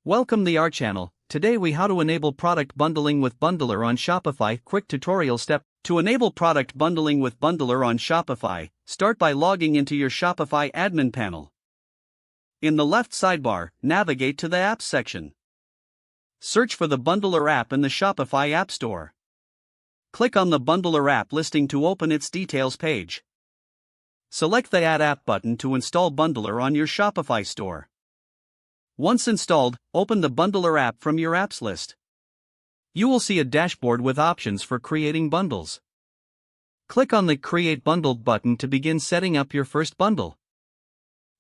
Welcome to our channel. Today we how to enable product bundling with Bundler on Shopify. Quick tutorial step. To enable product bundling with Bundler on Shopify, start by logging into your Shopify admin panel. In the left sidebar, navigate to the Apps section. Search for the Bundler app in the Shopify App Store. Click on the Bundler app listing to open its details page. Select the Add App button to install Bundler on your Shopify store. Once installed, open the Bundler app from your apps list. You will see a dashboard with options for creating bundles. Click on the Create Bundle button to begin setting up your first bundle.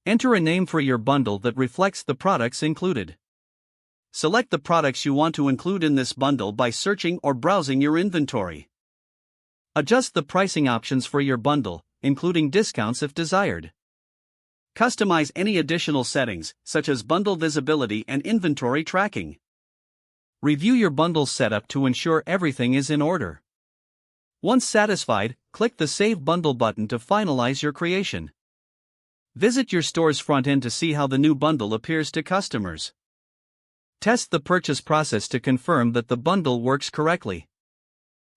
Enter a name for your bundle that reflects the products included. Select the products you want to include in this bundle by searching or browsing your inventory. Adjust the pricing options for your bundle, including discounts if desired. Customize any additional settings, such as bundle visibility and inventory tracking. Review your bundle setup to ensure everything is in order. Once satisfied, click the Save Bundle button to finalize your creation. Visit your store's front end to see how the new bundle appears to customers. Test the purchase process to confirm that the bundle works correctly.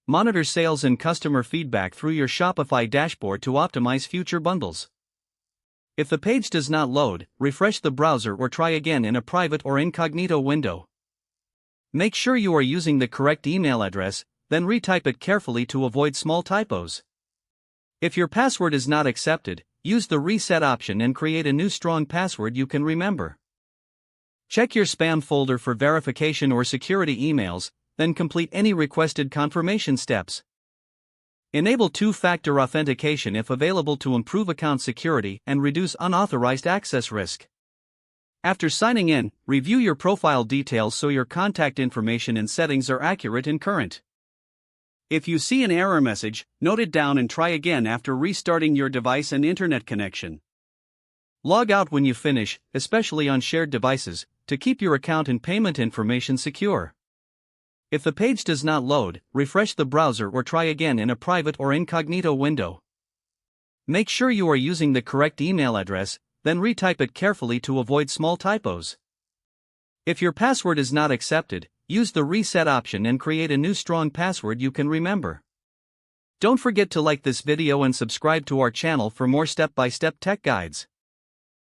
Monitor sales and customer feedback through your Shopify dashboard to optimize future bundles. If the page does not load, refresh the browser or try again in a private or incognito window. Make sure you are using the correct email address, then retype it carefully to avoid small typos. If your password is not accepted, use the reset option and create a new strong password you can remember. Check your spam folder for verification or security emails, then complete any requested confirmation steps. Enable two-factor authentication if available to improve account security and reduce unauthorized access risk. After signing in, review your profile details so your contact information and settings are accurate and current. If you see an error message, note it down and try again after restarting your device and internet connection. Log out when you finish, especially on shared devices, to keep your account and payment information secure. If the page does not load, refresh the browser or try again in a private or incognito window. Make sure you are using the correct email address, then retype it carefully to avoid small typos. If your password is not accepted, use the reset option and create a new strong password you can remember. Don't forget to like this video and subscribe to our channel for more step-by-step tech guides.